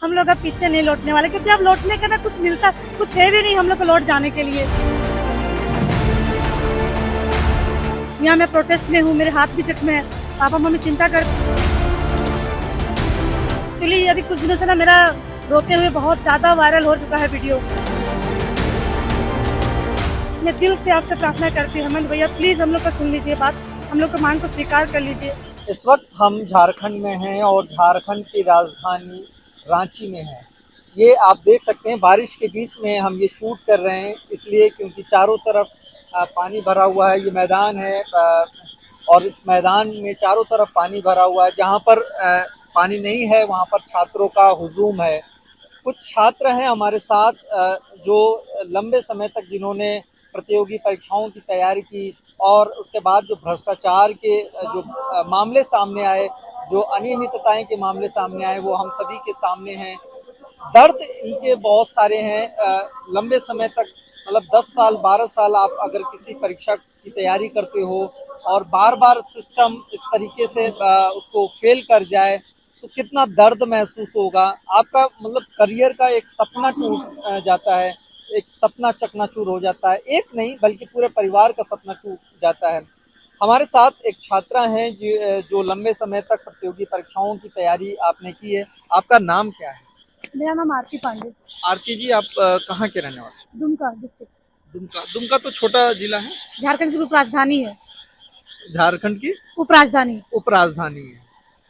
हम लोग अब पीछे नहीं लौटने वाले, क्योंकि अब लौटने का ना कुछ मिलता कुछ है भी नहीं हम लोग को लौट जाने के लिए। यहाँ मैं प्रोटेस्ट में हूँ, मेरे हाथ भी जख्म है, पापा मम्मी चिंता कर। एक्चुअली अभी कुछ दिनों से ना मेरा रोते हुए बहुत ज्यादा वायरल हो चुका है वीडियो। मैं दिल से आपसे प्रार्थना करती हूँ हेमंत भैया, प्लीज हम लोग का सुन लीजिए बात, हम लोग की मांग को स्वीकार कर लीजिए। इस वक्त हम झारखंड में हैं और झारखंड की राजधानी रांची में है। ये आप देख सकते हैं, बारिश के बीच में हम ये शूट कर रहे हैं इसलिए क्योंकि चारों तरफ पानी भरा हुआ है। ये मैदान है और इस मैदान में चारों तरफ पानी भरा हुआ है। जहाँ पर पानी नहीं है वहाँ पर छात्रों का हुजूम है। कुछ छात्र हैं हमारे साथ जो लंबे समय तक जिन्होंने प्रतियोगी परीक्षाओं की तैयारी की और उसके बाद जो भ्रष्टाचार के जो मामले सामने आए, जो अनियमितताएं के मामले सामने आए, वो हम सभी के सामने हैं। दर्द इनके बहुत सारे हैं। लंबे समय तक मतलब 10 साल 12 साल आप अगर किसी परीक्षा की तैयारी करते हो और बार बार सिस्टम इस तरीके से उसको फेल कर जाए तो कितना दर्द महसूस होगा। आपका मतलब करियर का एक सपना टूट जाता है, एक सपना चकनाचूर हो जाता है। एक नहीं बल्कि पूरे परिवार का सपना टूट जाता है। हमारे साथ एक छात्रा हैं जो लंबे समय तक प्रतियोगी परीक्षाओं की तैयारी आपने की है। आपका नाम क्या है? मेरा नाम आरती पांडे। आरती जी, आप कहाँ के रहने वाले? दुमका डिस्ट्रिक्ट। दुमका। दुमका तो छोटा जिला है। झारखंड की उपराजधानी है। झारखंड की उपराजधानी। उपराजधानी है।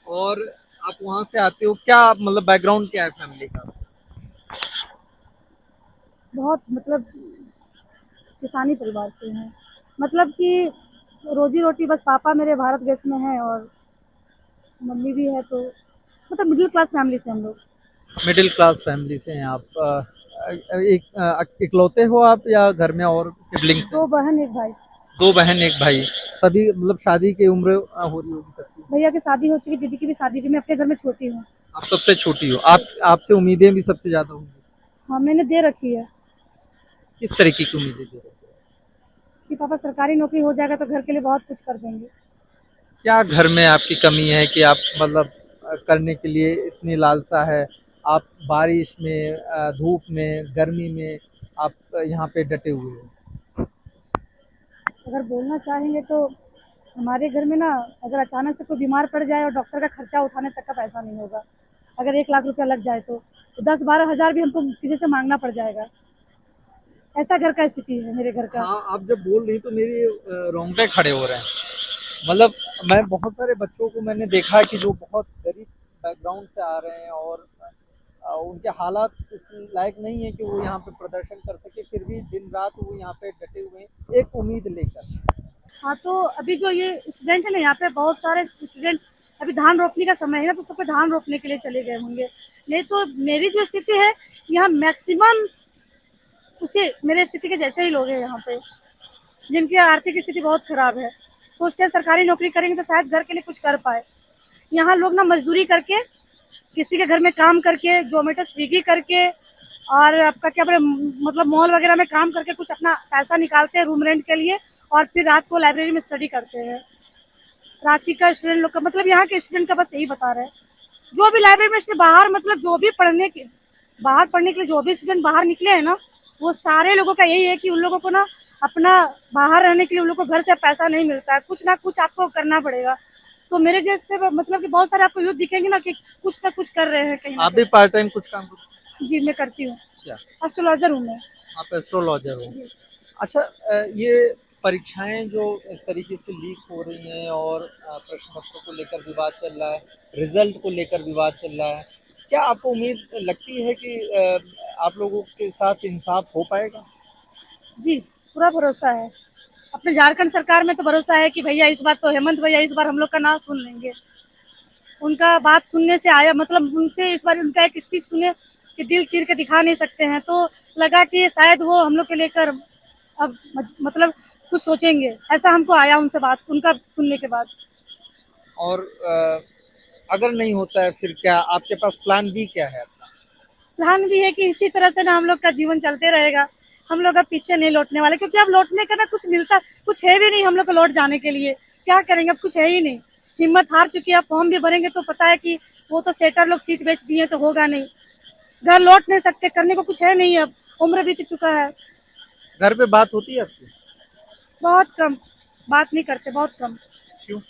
और आप वहाँ से आते हो, क्या मतलब बैकग्राउंड क्या है फैमिली का? बहुत मतलब किसानी परिवार से हैं। मतलब कि रोजी रोटी बस पापा मेरे भारत गैस में है और मम्मी भी है, तो मतलब मिडिल क्लास फैमिली से हम लोग। मिडिल क्लास फैमिली से हैं आप। इकलौते हो आप या घर में और सिबलिंग्स हैं? दो बहन एक भाई। दो बहन एक भाई। सभी मतलब शादी की उम्र हो रही होगी सबकी। भैया की शादी हो चुकी, दीदी की भी शादी हुई, मैं अपने घर में छोटी हूँ। आप सबसे छोटी हो। आप आपसे उम्मीदें भी सबसे ज्यादा होंगी। हाँ मैंने दे रखी है किस तरीके की उम्मीदें दे रहे हो? कि पापा सरकारी नौकरी हो जाएगा तो घर के लिए बहुत कुछ कर देंगे। क्या घर में आपकी कमी है कि आप मतलब करने के लिए इतनी लालसा है? आप बारिश में धूप में गर्मी में आप यहाँ पे डटे हुए हो। अगर बोलना चाहेंगे तो हमारे घर में ना, अगर अचानक से कोई बीमार पड़ जाए और डॉक्टर का खर्चा उठाने तक का पैसा नहीं होगा, अगर 1 लाख रुपया लग जाए तो 10-12 हज़ार भी हमको किसी से मांगना पड़ जाएगा। ऐसा घर का स्थिति है मेरे घर का। हाँ, आप जब बोल रही तो मेरे रोंगटे खड़े हो रहे हैं। मतलब मैं बहुत सारे बच्चों को मैंने देखा है कि जो बहुत गरीब बैकग्राउंड से आ रहे हैं और उनके हालात इस लायक नहीं है कि वो यहाँ पे प्रदर्शन कर सके, फिर भी दिन रात वो यहाँ पे डटे हुए हैं एक उम्मीद लेकर। हाँ तो अभी जो ये स्टूडेंट है ना, यहाँ पे बहुत सारे स्टूडेंट, अभी धान रोपने का समय है ना, तो सब पे धान रोपने के लिए चले गए होंगे। नहीं तो मेरी जो स्थिति है यहाँ मैक्सिमम उसी मेरे स्थिति के जैसे ही लोग हैं यहाँ पे, जिनकी आर्थिक स्थिति बहुत खराब है। सोचते हैं सरकारी नौकरी करेंगे तो शायद घर के लिए कुछ कर पाए। यहाँ लोग ना मजदूरी करके, किसी के घर में काम करके, जोमेटो स्विगी करके, और आपका क्या बोले मतलब मॉल वगैरह में काम करके कुछ अपना पैसा निकालते हैं रूम रेंट के लिए, और फिर रात को लाइब्रेरी में स्टडी करते हैं। रांची का स्टूडेंट लोग का मतलब, यहाँ के स्टूडेंट का बस यही बता रहे हैं। जो भी लाइब्रेरी में से बाहर मतलब जो भी बाहर पढ़ने के लिए जो भी स्टूडेंट बाहर निकले हैं ना, वो सारे लोगों का यही है कि उन लोगों को ना अपना बाहर रहने के लिए उन लोगों को घर से पैसा नहीं मिलता है, कुछ ना कुछ आपको करना पड़ेगा। तो मेरे जैसे मतलब कि बहुत सारे आपको यूथ दिखेंगे ना कि कुछ ना कुछ कर रहे हैं कहीं ना आप भी पार्ट टाइम कुछ काम करते कहीं। जी मैं करती हूँ, हो क्या? एस्ट्रोलॉजर हूँ मैं। आप एस्ट्रोलॉजर हो। जी। अच्छा, ये परीक्षाएं जो इस तरीके से लीक हो रही हैं और प्रश्न पत्रों को लेकर विवाद चल रहा है, रिजल्ट को लेकर विवाद चल रहा है, क्या आपको उम्मीद लगती है कि आप लोगों के साथ इंसाफ हो पाएगा? जी पूरा भरोसा है। अपने झारखंड सरकार में तो भरोसा है कि भैया इस बार तो हेमंत भैया इस बार हम लोग का नाम सुन लेंगे। उनका बात सुनने से आया मतलब उनसे इस बार उनका एक स्पीच सुने कि दिल चीर के दिखा नहीं सकते हैं, तो लगा कि शायद वो हम लोग के लेकर अब मतलब कुछ सोचेंगे। ऐसा हमको आया उनसे बात उनका सुनने के बाद। और अगर नहीं होता है फिर क्या आपके पास प्लान बी क्या है अपना? प्लान भी है कि इसी तरह से ना हम लोग का जीवन चलते रहेगा। हम लोग अब पीछे नहीं लौटने वाले, क्योंकि अब लौटने का ना कुछ मिलता कुछ है भी नहीं हम लोग को लौट जाने के लिए। क्या करेंगे, अब कुछ है ही नहीं। हिम्मत हार चुकी है। अब फॉर्म भी भरेंगे तो पता है कि वो तो सेटर लोग सीट बेच दिए तो होगा नहीं। घर लौट नहीं सकते, करने को कुछ है नहीं, अब उम्र बीत चुका है। घर पे बात होती है आपकी? बहुत कम, बात नहीं करते, बहुत कम। क्यों?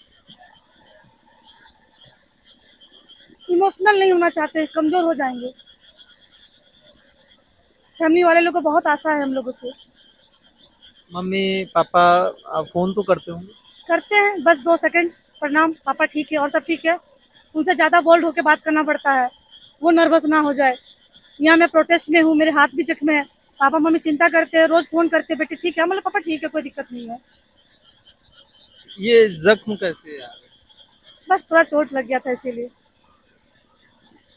इमोशनल नहीं होना चाहते, कमजोर हो जाएंगे। फैमिली वाले लोग को बहुत आशा है हम लोगों से। मम्मी पापा फोन तो करते होंगे? करते हैं, बस 2 सेकंड, प्रणाम पापा ठीक है और सब ठीक है। उनसे ज़्यादा बोल्ड होकर बात करना पड़ता है, वो नर्वस ना हो जाए। यहाँ मैं प्रोटेस्ट में हूँ, मेरे हाथ भी जख्म है। पापा मम्मी चिंता करते हैं, रोज फोन करते हैं, बेटे ठीक है, मतलब पापा ठीक है, कोई दिक्कत नहीं है। ये जख्म कैसे आ गए? बस थोड़ा चोट लग गया था इसीलिए।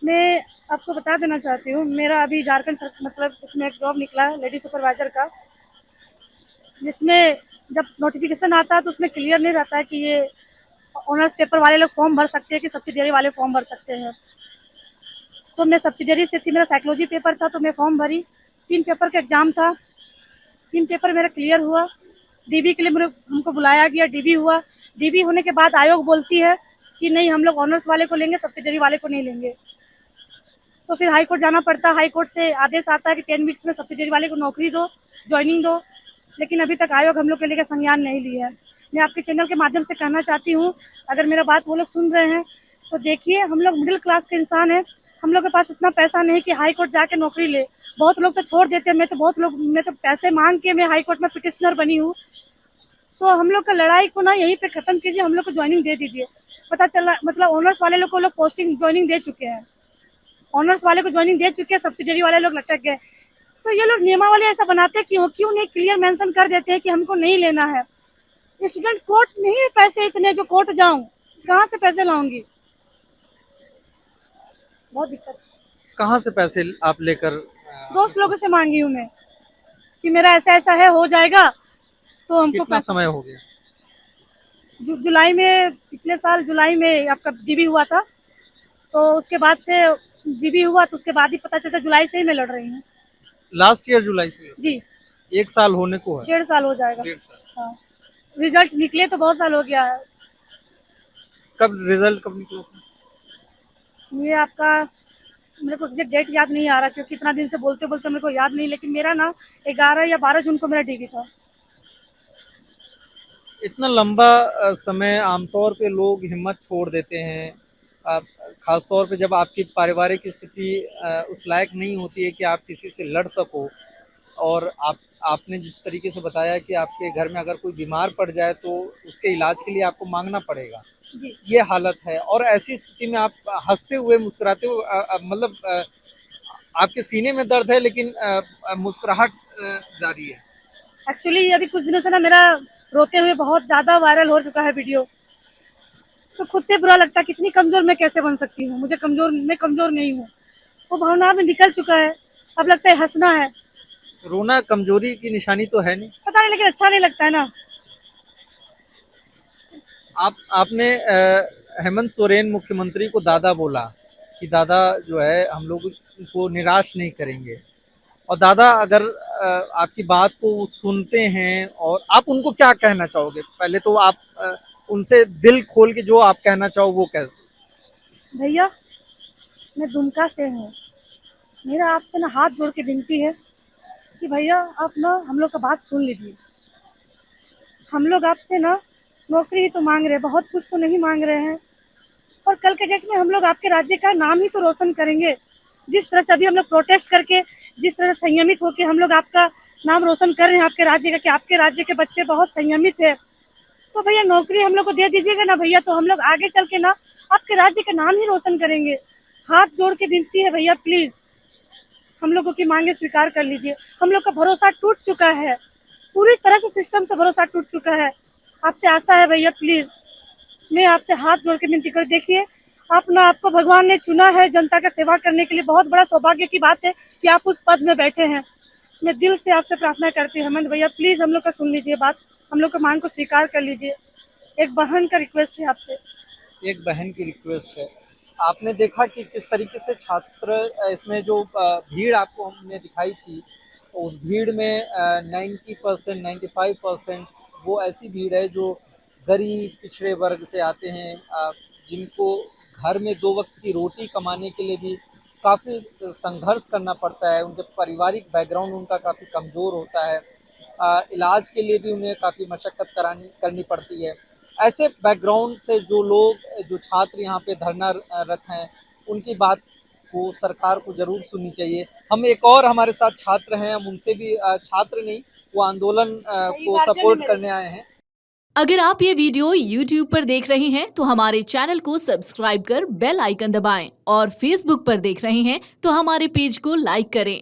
मैं आपको बता देना चाहती हूँ, मेरा अभी मतलब इसमें एक जॉब निकला है लेडी सुपरवाइजर का, जिसमें जब नोटिफिकेशन आता है तो उसमें क्लियर नहीं रहता है कि ये ऑनर्स पेपर वाले लोग फॉर्म भर सकते हैं कि सब्सिडियरी वाले फॉर्म भर सकते हैं। तो मैं सब्सिडियरी से थी, मेरा साइकोलॉजी पेपर था, तो मैं फॉर्म भरी। 3 पेपर का एग्जाम था, 3 पेपर मेरा क्लियर हुआ। डीबी के लिए हमको बुलाया गया, डीबी हुआ। डीबी होने के बाद आयोग बोलती है कि नहीं, हम लोग ऑनर्स वाले को लेंगे, सब्सिडियरी वाले को नहीं लेंगे। तो फिर हाई कोर्ट जाना पड़ता है, हाई कोर्ट से आदेश आता है कि 10 वीक्स में सब्सिडियरी वाले को नौकरी दो, ज्वाइनिंग दो। लेकिन अभी तक आयोग हम लोग के लेकर संज्ञान नहीं लिया है। मैं आपके चैनल के माध्यम से कहना चाहती हूँ, अगर मेरा बात वो लोग सुन रहे हैं तो देखिए, हम लोग मिडिल क्लास के इंसान हैं, हम लोग के पास इतना पैसा नहीं कि हाई कोर्ट जाके नौकरी ले। बहुत लोग तो छोड़ देते हैं, मैं तो पैसे मांग के मैं हाई कोर्ट में पिटिशनर बनी हूँ। तो हम लोग का लड़ाई को ना यहीं पे खत्म कीजिए, हम लोग को ज्वाइनिंग दे दीजिए। पता चला मतलब ऑनर्स वाले लोग को लोग पोस्टिंग ज्वाइनिंग दे चुके हैं, ऑनर्स वाले को ज्वाइनिंग दे चुके हैं, सब्सिडियरी वाले लोग लटक गए। तो ये लोग नियमावली ऐसा बनाते क्यों नहीं क्लियर मेंशन कर देते हैं कि हमको नहीं लेना है। स्टूडेंट कोर्ट नहीं है, पैसे इतने जो कोर्ट जाऊं, कहाँ से पैसे लाऊंगी, बहुत दिक्कत। कहाँ से पैसे आप लेकर दोस्त लोगों से मांगी हूँ मैं कि मेरा ऐसा ऐसा है, हो जाएगा तो हमको कितना समय हो गया? जुलाई में, पिछले साल जुलाई में आपका डीबी हुआ था, तो उसके बाद से जीबी हुआ, तो उसके बाद ही पता चलता, जुलाई से ही मैं लड़ रही हूँ। लास्ट ईयर जुलाई से? जी, 1 साल होने को है? 1.5 साल हो जाएगा। 1.5 साल। हाँ, रिजल्ट निकले तो बहुत साल हो गया है। कब रिजल्ट कब निकला था? ये आपका, मेरे को एग्जैक्ट डेट याद नहीं आ रहा, क्योंकि इतना दिन से बोलते बोलते मेरे को याद नहीं, लेकिन मेरा ना 11 या 12 जून को मेरा डीबी था। इतना लंबा समय आमतौर पे लोग हिम्मत छोड़ देते हैं, खास तौर पे जब आपकी पारिवारिक स्थिति उस लायक नहीं होती है कि आप किसी से लड़ सको। और आपने जिस तरीके से बताया कि आपके घर में अगर कोई बीमार पड़ जाए तो उसके इलाज के लिए आपको मांगना पड़ेगा, जी, ये हालत है। और ऐसी स्थिति में आप हंसते हुए मुस्कुराते हुए मतलब आपके सीने में दर्द है लेकिन मुस्कुराहट जारी है। एक्चुअली अभी कुछ दिनों से ना मेरा रोते हुए बहुत ज़्यादा वायरल हो चुका है वीडियो, तो खुद से बुरा लगता है कितनी कमज़ोर मैं कैसे बन सकती हूँ। मैं कमज़ोर नहीं हूँ, वो भावना में निकल चुका है। अब लगता है हंसना है, रोना कमजोरी की निशानी तो है नहीं। पता नहीं, लेकिन अच्छा नहीं लगता है ना। आपने हेमंत सोरेन मुख्यमंत्री को दादा बोला कि दादा जो है हम लोग को निराश नहीं करेंगे। और दादा अगर आपकी बात को वो सुनते हैं, और आप उनको क्या कहना चाहोगे? पहले तो आप उनसे दिल खोल के जो आप कहना चाहो वो कह। भैया, मैं दुमका से हूँ, मेरा आपसे ना हाथ जोड़ के विनती है कि भैया आप ना हम लोग का बात सुन लीजिए। हम लोग आपसे ना नौकरी ही तो मांग रहे हैं, बहुत कुछ तो नहीं मांग रहे हैं। और कल के डेट में हम लोग आपके राज्य का नाम ही तो रोशन करेंगे। जिस तरह से अभी हम लोग प्रोटेस्ट करके, जिस तरह से संयमित होकर हम लोग आपका नाम रोशन कर रहे हैं आपके राज्य का, कि आपके राज्य के बच्चे बहुत संयमित है, तो भैया नौकरी हम लोग को दे दीजिएगा ना भैया, तो हम लोग आगे चल के ना आपके राज्य का नाम ही रोशन करेंगे। हाथ जोड़ के विनती है भैया, प्लीज हम लोगों की मांगे स्वीकार कर लीजिए। हम लोग का भरोसा टूट चुका है, पूरी तरह से सिस्टम से भरोसा टूट चुका है। आपसे आशा है भैया, प्लीज मैं आपसे हाथ जोड़ के विनती कर, देखिए आपको भगवान ने चुना है जनता का सेवा करने के लिए, बहुत बड़ा सौभाग्य की बात है कि आप उस पद में बैठे हैं। मैं दिल से आपसे प्रार्थना करती हूँ हेमंत भैया, प्लीज हम लोग का सुन लीजिए बात, हम लोग का मांग को स्वीकार कर लीजिए। एक बहन का रिक्वेस्ट है आपसे। एक बहन की रिक्वेस्ट है। आपने देखा कि किस तरीके से छात्र इसमें जो भीड़ आपको हमने दिखाई थी, उस भीड़ में 90% 95% वो ऐसी भीड़ है जो गरीब पिछड़े वर्ग से आते हैं, जिनको घर में 2 वक्त की रोटी कमाने के लिए भी काफ़ी संघर्ष करना पड़ता है, उनके पारिवारिक बैकग्राउंड उनका काफ़ी कमज़ोर होता है, इलाज के लिए भी उन्हें काफ़ी मशक्क़त करनी पड़ती है। ऐसे बैकग्राउंड से जो लोग, जो छात्र यहाँ पे धरना रत हैं, उनकी बात को सरकार को ज़रूर सुननी चाहिए। हम एक और हमारे साथ छात्र हैं, हम उनसे भी छात्र नहीं, वो आंदोलन को सपोर्ट करने आए हैं। अगर आप ये वीडियो YouTube पर देख रहे हैं तो हमारे चैनल को सब्सक्राइब कर बेल आइकन दबाएं और Facebook पर देख रहे हैं तो हमारे पेज को लाइक करें।